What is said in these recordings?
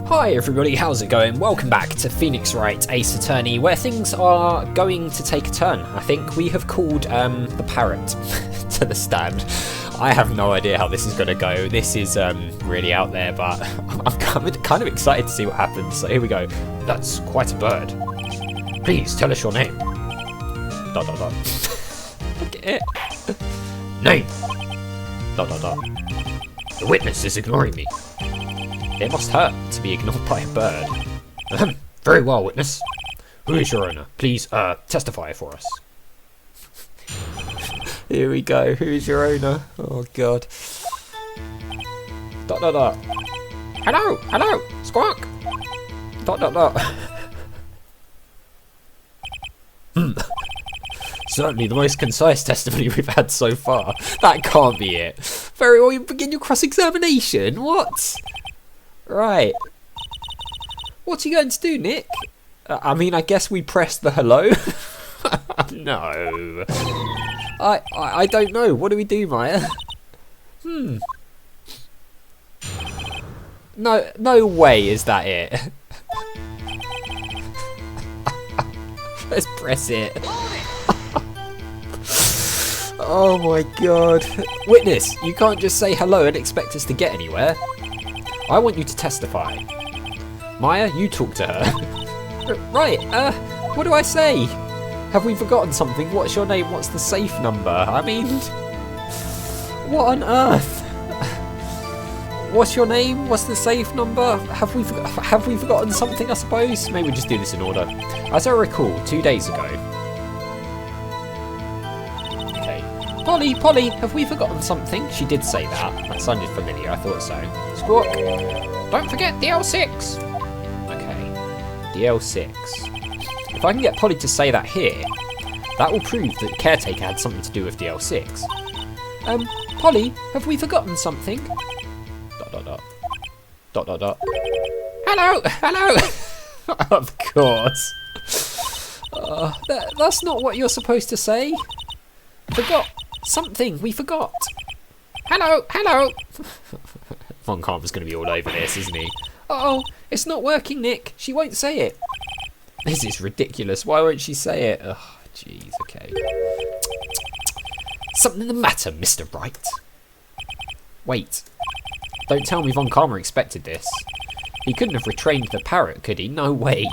Hi everybody, how's it going? Welcome back to Phoenix Wright Ace Attorney, where things are going to take a turn. I think we have called the parrot to the stand. I have no idea how this is going to go. This is really out there, but I'm kind of excited to see what happens. So here we go. That's quite a bird. Please tell us your name. ... Look at it. Name. ... The witness is ignoring me. It must hurt to be ignored by a bird. Very well, witness. Who is your owner? Please, testify for us. Here we go. Who is your owner? Oh, God. ... Hello, hello, squawk. ... Certainly the most concise testimony we've had so far. That can't be it. Very well, you begin your cross-examination. What? Right. What's he going to do, Nick? I mean, I guess we press the hello. No. I don't know. What do we do, Maya? No way is that it. Let's press it. Oh my God. Witness, you can't just say hello and expect us to get anywhere. I want you to testify. Maya, you talk to her. Right, what do I say? Have we forgotten something? What's your name? What's the safe number? I mean, what on earth? What's your name? What's the safe number? Have we forgotten something, I suppose? Maybe we'll just do this in order. As I recall, 2 days ago. Okay. Polly, have we forgotten something? She did say that. That sounded familiar, I thought so. Squawk. Don't forget the L6. Okay. The L6. If I can get Polly to say that here, that will prove that the caretaker had something to do with the L6. Polly, have we forgotten something? ... Hello. Of course. That's not what you're supposed to say. Forgot something. We forgot. Hello. Von Karma's going to be all over this, isn't he? Uh-oh, it's not working, Nick. She won't say it. This is ridiculous. Why won't she say it? Oh, jeez. Okay. Something the matter, Mr. Wright? Wait. Don't tell me Von Karma expected this. He couldn't have retrained the parrot, could he? No way.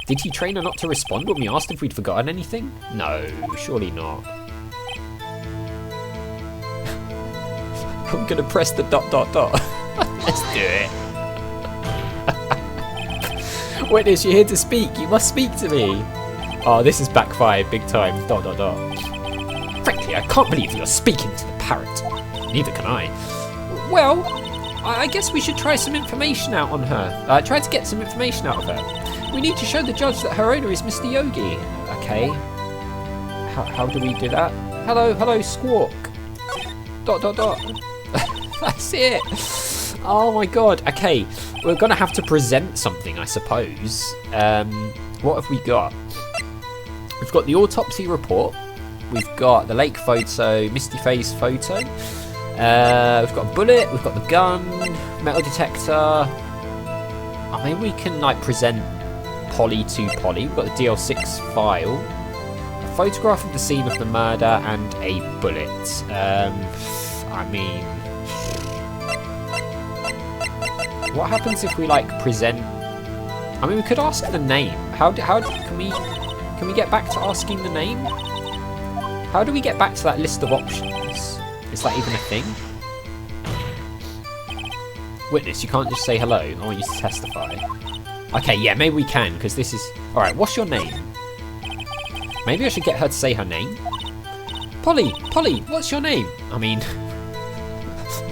Did he train her not to respond when we asked if we'd forgotten anything? No, surely not. I'm gonna press the ... Let's do it. Witness, you're here to speak. You must speak to me. Oh, this is backfired big time. ... Frankly, I can't believe you're speaking to the parrot. Neither can I. Well, I guess we should try some information out on her. Try to get some information out of her. We need to show the judge that her owner is Mr. Yogi. Okay. How do we do that? Hello, squawk. ... That's it. Oh my God. Okay, we're gonna have to present something, I suppose. What have we got? We've got the autopsy report. We've got the lake photo, misty face photo. We've got a bullet. We've got the gun, metal detector. Oh, maybe we can like present Polly to Polly. We've got the DL6 file, a photograph of the scene of the murder, and a bullet. I mean, what happens if we like present? I mean, we could ask the name. How can we get back to asking the name? How do we get back to that list of options? Is that even a thing? Witness, you can't just say hello. I want you to testify. Okay, yeah, maybe we can, because this is... Alright, what's your name? Maybe I should get her to say her name. Polly, what's your name? I mean,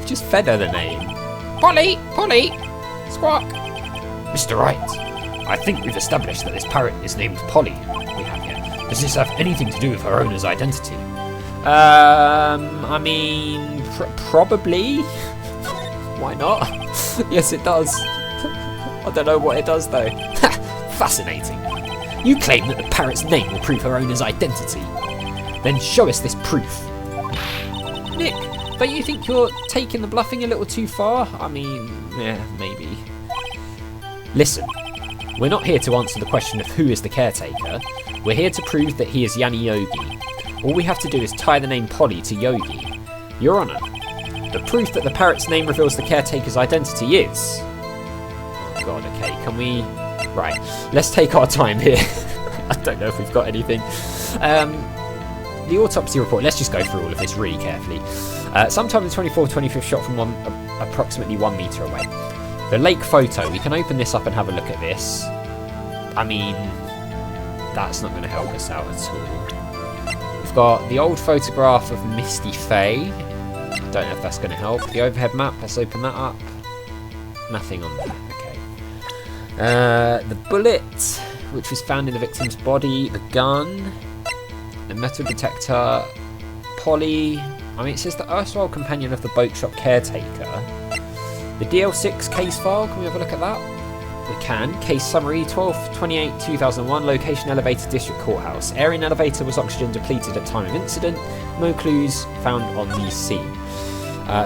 just fed her the name. Polly, squawk. Mr. Wright, I think we've established that this parrot is named Polly. We have here. Does this have anything to do with her owner's identity? I mean, probably. Why not? Yes, it does. I don't know what it does, though. Fascinating. You claim that the parrot's name will prove her owner's identity. Then show us this proof. Nick, don't you think you're taking the bluffing a little too far? I mean, yeah, maybe. Listen, we're not here to answer the question of who is the caretaker. We're here to prove that he is Yanni Yogi. All we have to do is tie the name Polly to Yogi. Your Honour, the proof that the parrot's name reveals the caretaker's identity is... Oh god, okay, can we... Right, let's take our time here. I don't know if we've got anything. The autopsy report, let's just go through all of this really carefully. Sometime the 25th shot from approximately 1 metre away. The lake photo, we can open this up and have a look at this. I mean, that's not going to help us out at all. We've got the old photograph of Misty Faye. I don't know if that's going to help. The overhead map, let's open that up. Nothing on there, okay. The bullet, which was found in the victim's body. The gun. The metal detector. Polly. I mean, it says the erstwhile companion of the boat shop caretaker. The DL6 case file, can we have a look at that? We can. Case summary, 12/28/2001, location elevator district courthouse. Area in elevator was oxygen depleted at time of incident. No clues found on the scene.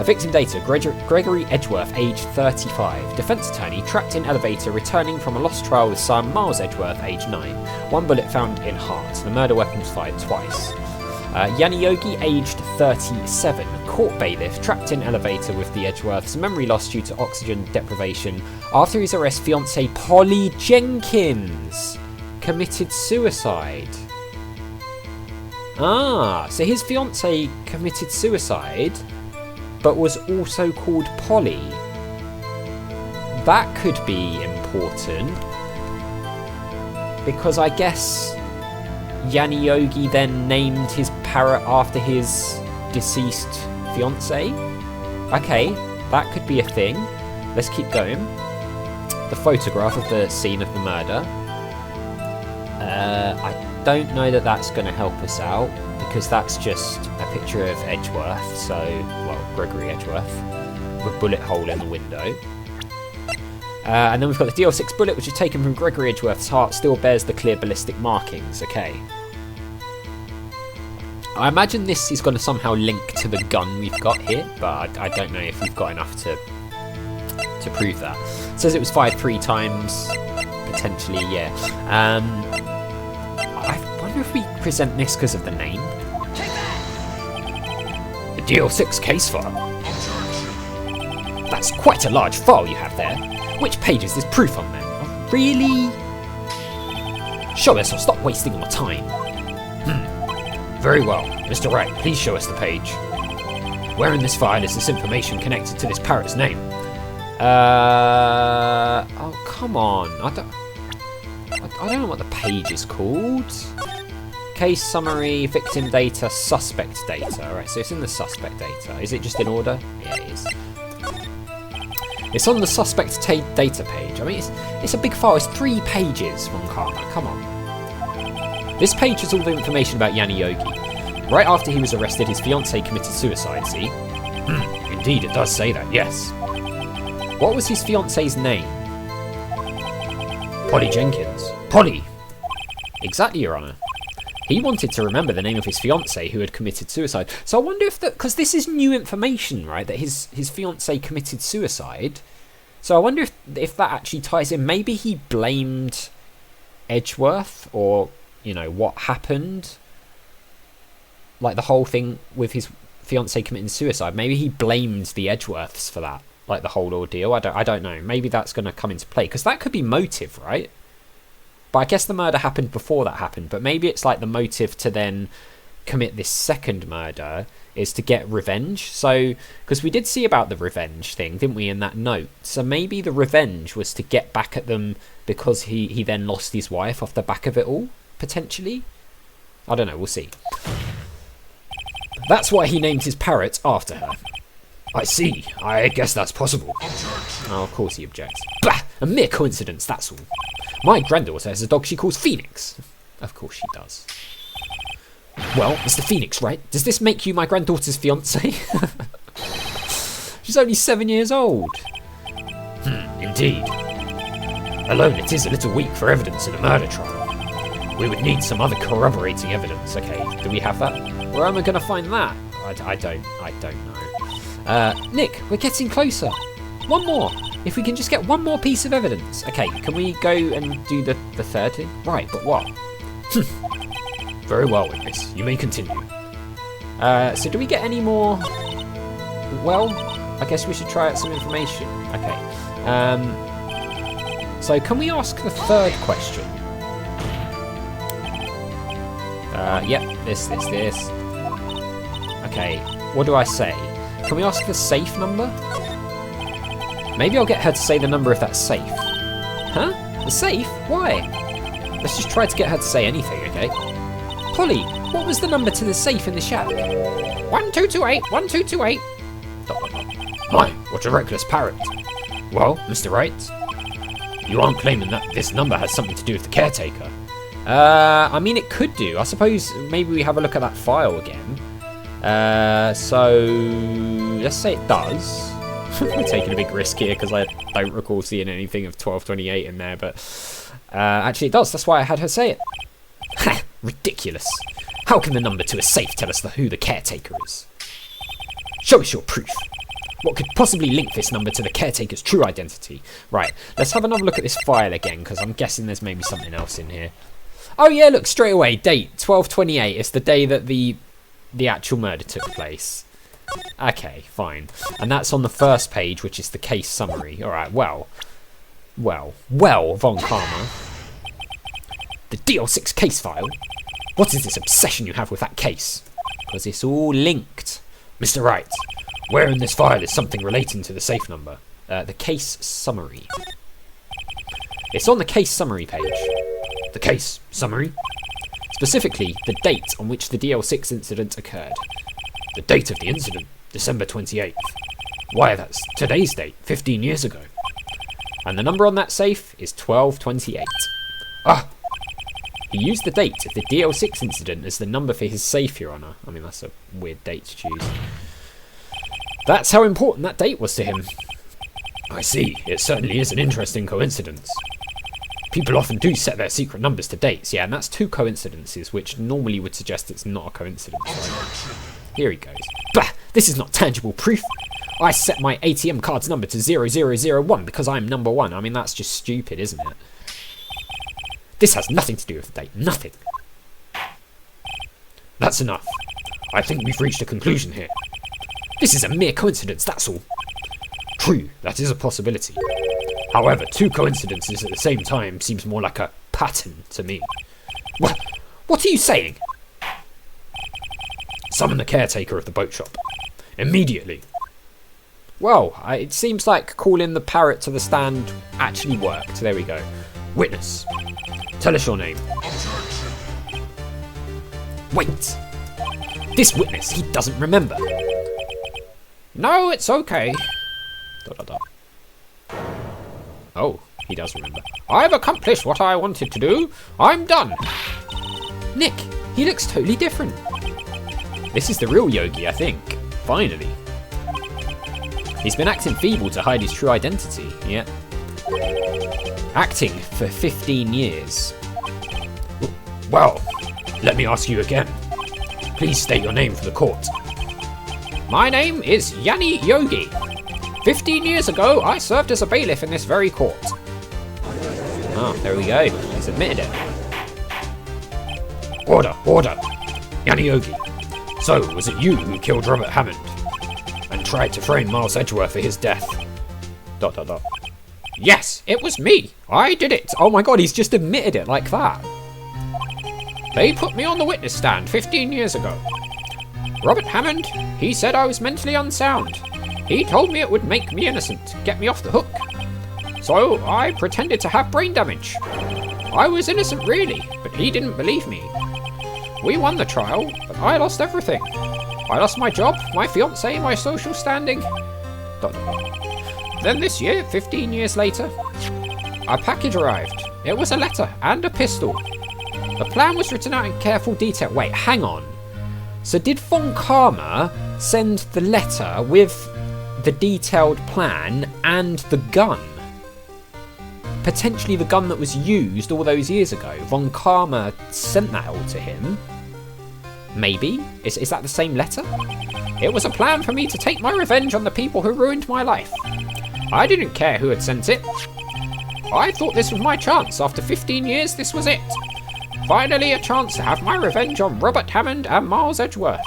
Victim data, Gregory Edgeworth, age 35. Defence attorney, trapped in elevator, returning from a lost trial with son, Miles Edgeworth, age 9. 1 bullet found in heart. The murder weapon was fired twice. Yanni Yogi, aged 37, court bailiff, trapped in elevator with the Edgeworths, memory loss due to oxygen deprivation. After his arrest, fiancée Polly Jenkins committed suicide. Ah, so his fiancée committed suicide, but was also called Polly. That could be important, because I guess Yanni Yogi then named his parrot after his deceased fiancée. Okay, that could be a thing. Let's keep going. The photograph of the scene of the murder. I don't know that that's going to help us out, because that's just a picture of Edgeworth, so, well, Gregory Edgeworth, with a bullet hole in the window. And then we've got the DL6 bullet, which is taken from Gregory Edgeworth's heart, still bears the clear ballistic markings. Okay. I imagine this is going to somehow link to the gun we've got here, but I don't know if we've got enough to prove that. It says it was fired 3 times, potentially, yeah. I wonder if we present this because of the name. The DL6 case file. That's quite a large file you have there. Which page is this proof on then? Oh, really? Show us or stop wasting our time. Very well. Mr. Wright, please show us the page. Where in this file is this information connected to this parrot's name? Oh, come on. I don't know what the page is called. Case summary, victim data, suspect data. Alright, so it's in the suspect data. Is it just in order? Yeah, it is. It's on the suspect data page. I mean, it's a big file. It's 3 pages from Karma. Come on. This page has all the information about Yanni Yogi. Right after he was arrested, his fiancée committed suicide, see? Indeed, it does say that, yes. What was his fiancée's name? Polly Jenkins. Polly! Exactly, Your Honour. He wanted to remember the name of his fiancée who had committed suicide. So I wonder if that... Because this is new information, right? That his fiancée committed suicide. So I wonder if that actually ties in. Maybe he blamed Edgeworth, or, you know, what happened. Like the whole thing with his fiancée committing suicide. Maybe he blamed the Edgeworths for that. Like the whole ordeal. I don't know. Maybe that's going to come into play. Because that could be motive, right? But I guess the murder happened before that happened. But maybe it's like the motive to then commit this second murder is to get revenge. So, because we did see about the revenge thing, didn't we, in that note? So maybe the revenge was to get back at them because he then lost his wife off the back of it all, potentially. I don't know, we'll see. That's why he named his parrot after her. I see. I guess that's possible. Oh, of course he objects. Bah! A mere coincidence, that's all. My granddaughter has a dog she calls Phoenix. Of course she does. Well, Mr. Phoenix, right? Does this make you my granddaughter's fiancé? She's only 7 years old. Indeed. Alone, it is a little weak for evidence in a murder trial. We would need some other corroborating evidence. Okay, do we have that? Where am I going to find that? I don't know. Nick, we're getting closer. One more. If we can just get one more piece of evidence. Okay, can we go and do the third thing? Right, but what? Very well, witness. You may continue. So do we get any more? Well, I guess we should try out some information. Okay. So can we ask the third question? Yep, this. Okay, what do I say? Can we ask the safe number? Maybe I'll get her to say the number if that's safe. Huh? The safe? Why? Let's just try to get her to say anything, okay? Polly, what was the number to the safe in the shack? 1228, 1228. My, what a reckless parrot. Well, Mr. Wright, you aren't claiming that this number has something to do with the caretaker? I mean, it could do. I suppose maybe we have a look at that file again. So let's say it does. We're taking a big risk here because I don't recall seeing anything of 1228 in there, but actually it does. That's why I had her say it. Ha! Ridiculous. How can the number to a safe tell us who the caretaker is? Show us your proof. What could possibly link this number to the caretaker's true identity? Right, let's have another look at this file again, because I'm guessing there's maybe something else in here. Oh yeah, look, straight away, date, 1228. It's the day that the actual murder took place. Okay, fine. And that's on the first page, which is the case summary. Alright, well, Von Karma. The DL6 case file? What is this obsession you have with that case? Because it's all linked. Mr. Wright, where in this file is something relating to the safe number? The case summary. It's on the case summary page. The case summary? Specifically, the date on which the DL6 incident occurred. The date of the incident, December 28th. Why, that's today's date, 15 years ago. And the number on that safe is 1228. Ah! He used the date of the DL6 incident as the number for his safe, Your Honour. I mean, that's a weird date to choose. That's how important that date was to him. I see. It certainly is an interesting coincidence. People often do set their secret numbers to dates. Yeah, and that's two coincidences, which normally would suggest it's not a coincidence. Right? Here he goes. Bah! This is not tangible proof. I set my ATM card's number to 0001 because I'm number one. I mean, that's just stupid, isn't it? This has nothing to do with the date. Nothing. That's enough. I think we've reached a conclusion here. This is a mere coincidence, that's all. True, that is a possibility. However, two coincidences at the same time seems more like a pattern to me. What are you saying? Summon the caretaker of the boat shop. Immediately. Well, it seems like calling the parrot to the stand actually worked. There we go. Witness, tell us your name. Wait! This witness, he doesn't remember. No, it's okay. ... Oh, he does remember. I've accomplished what I wanted to do. I'm done. Nick, he looks totally different. This is the real Yogi, I think. Finally. He's been acting feeble to hide his true identity. Yeah. Acting for 15 years. Well, let me ask you again. Please state your name for the court. My name is Yanni Yogi. 15 years ago, I served as a bailiff in this very court. Oh, there we go. He's admitted it. Order, order. Yanni Yogi. So, was it you who killed Robert Hammond and tried to frame Miles Edgeworth for his death? ... Yes, it was me. I did it. Oh my god, he's just admitted it like that. They put me on the witness stand 15 years ago. Robert Hammond, he said I was mentally unsound. He told me it would make me innocent, get me off the hook. So I pretended to have brain damage. I was innocent really, but he didn't believe me. We won the trial, but I lost everything. I lost my job, my fiancé, my social standing. ... Then this year, 15 years later, a package arrived. It was a letter and a pistol. The plan was written out in careful detail. Wait, hang on. So did Von Karma send the letter with the detailed plan and the gun? Potentially the gun that was used all those years ago. Von Karma sent that all to him. Maybe? Is that the same letter? It was a plan for me to take my revenge on the people who ruined my life. I didn't care who had sent it. I thought this was my chance. After 15 years, this was it. Finally a chance to have my revenge on Robert Hammond and Miles Edgeworth.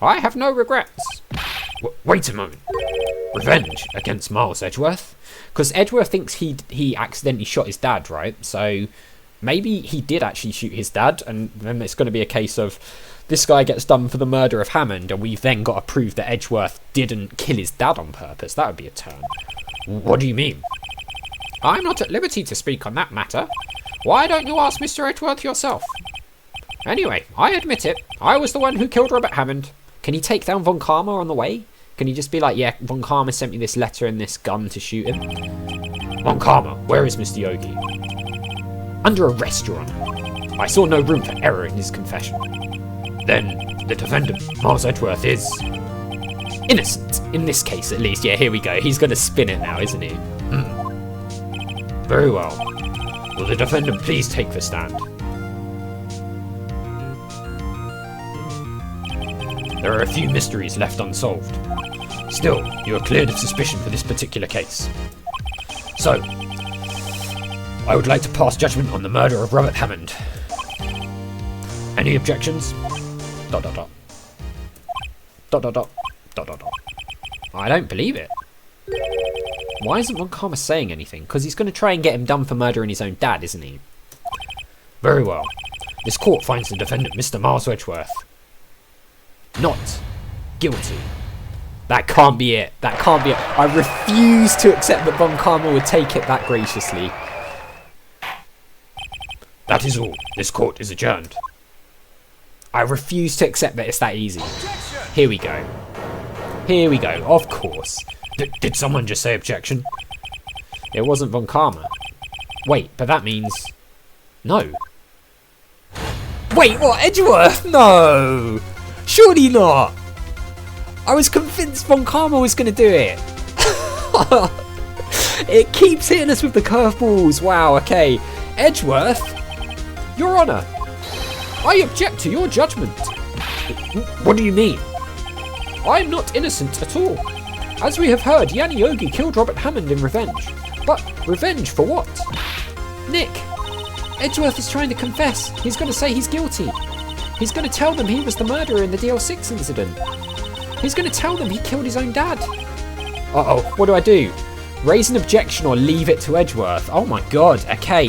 I have no regrets. Wait a moment. Revenge against Miles Edgeworth? Because Edgeworth thinks he accidentally shot his dad, right? So maybe he did actually shoot his dad, and then it's going to be a case of this guy gets done for the murder of Hammond, and we've then got to prove that Edgeworth didn't kill his dad on purpose. That would be a turn. What do you mean? I'm not at liberty to speak on that matter. Why don't you ask Mr. Edgeworth yourself? Anyway, I admit it. I was the one who killed Robert Hammond. Can he take down Von Karma on the way? Can he just be like, yeah, Von Karma sent me this letter and this gun to shoot him? Von Karma, where is Mr. Yogi? Under arrest, Your Honour. I saw no room for error in his confession. Then the defendant, Miles Edgeworth, is innocent. In this case, at least. Yeah, here we go. He's going to spin it now, isn't he? Very well. Will the defendant please take the stand? There are a few mysteries left unsolved. Still, you are cleared of suspicion for this particular case. So, I would like to pass judgment on the murder of Robert Hammond. Any objections? ... I don't believe it. Why isn't Von Karma saying anything? Because he's going to try and get him done for murdering his own dad, isn't he? Very well. This court finds the defendant, Mr. Miles Edgeworth, not guilty. That can't be it. That can't be it. I refuse to accept that Von Karma would take it that graciously. That is all. This court is adjourned. I refuse to accept that it's that easy. Here we go. Here we go. Of course. Did someone just say objection? It wasn't Von Karma. Wait, but that means... No. Wait, what? Edgeworth? No! Surely not! I was convinced Von Karma was going to do it. It keeps hitting us with the curveballs. Wow, okay. Edgeworth? Your Honour, I object to your judgment. What do you mean? I am not innocent at all. As we have heard, Yanni Yogi killed Robert Hammond in revenge. But revenge for what? Nick, Edgeworth is trying to confess. He's going to say he's guilty. He's going to tell them he was the murderer in the DL6 incident. He's going to tell them he killed his own dad. Uh-oh, what do? Raise an objection or leave it to Edgeworth? Oh my god, okay.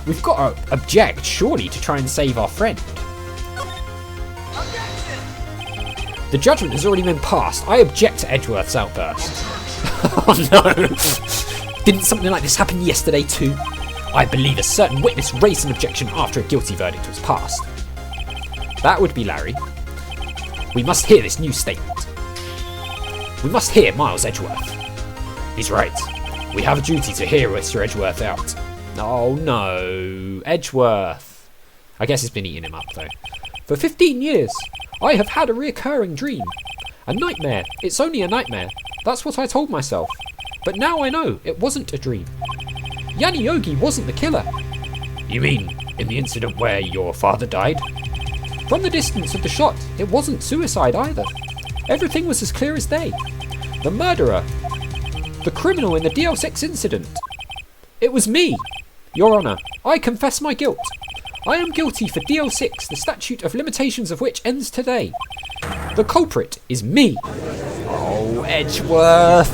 We've got to object, surely, to try and save our friend. The judgment has already been passed. I object to Edgeworth's outburst. Oh no! Didn't something like this happen yesterday too? I believe a certain witness raised an objection after a guilty verdict was passed. That would be Larry. We must hear this new statement. We must hear Miles Edgeworth. He's right. We have a duty to hear Mr. Edgeworth out. Oh no, Edgeworth. I guess it's been eating him up though. For 15 years, I have had a recurring dream. A nightmare. It's only a nightmare. That's what I told myself. But now I know it wasn't a dream. Yanni Yogi wasn't the killer. You mean in the incident where your father died? From the distance of the shot, it wasn't suicide either. Everything was as clear as day. The murderer, the criminal in the DL6 incident. It was me. Your Honour, I confess my guilt. I am guilty for DL6, the statute of limitations of which ends today. The culprit is me. Oh, Edgeworth.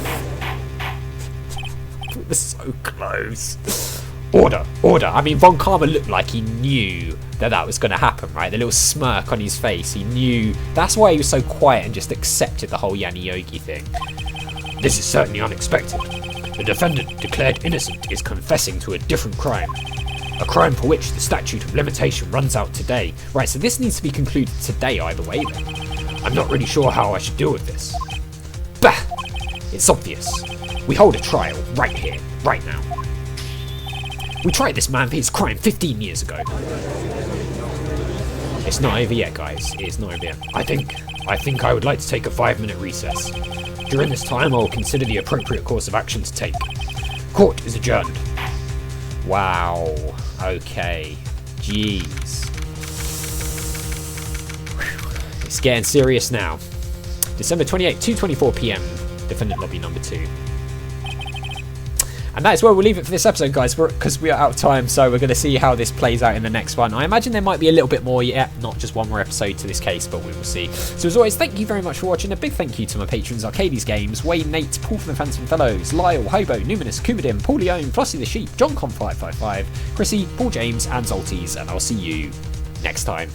It was so close. Order. I mean, Von Karma looked like he knew that was going to happen, right? The little smirk on his face. He knew. That's why he was so quiet and just accepted the whole Yanni Yogi thing. This is certainly unexpected. The defendant declared innocent is confessing to a different crime. A crime for which the statute of limitation runs out today. Right, so this needs to be concluded today either way then. I'm not really sure how I should deal with this. Bah! It's obvious. We hold a trial right here, right now. We tried this man for his crime 15 years ago. It's not over yet, guys. It's not over yet. I think I would like to take a 5-minute recess. During this time, I will consider the appropriate course of action to take. Court is adjourned. Wow. Okay. Jeez. Whew. It's getting serious now. December 28, 2:24 PM. Defendant lobby number 2. And that is where we'll leave it for this episode, guys, because we are out of time, so we're going to see how this plays out in the next one. I imagine there might be a little bit more, not just one more episode to this case, but we will see. So as always, thank you very much for watching. A big thank you to my patrons, Arcades Games, Wayne, Nate, Paul from the Phantom Fellows, Lyle, Hobo, Numinous, Kumadim, Paul Leone, Flossie the Sheep, JohnCon555, Chrissy, Paul James, and Zolties, and I'll see you next time.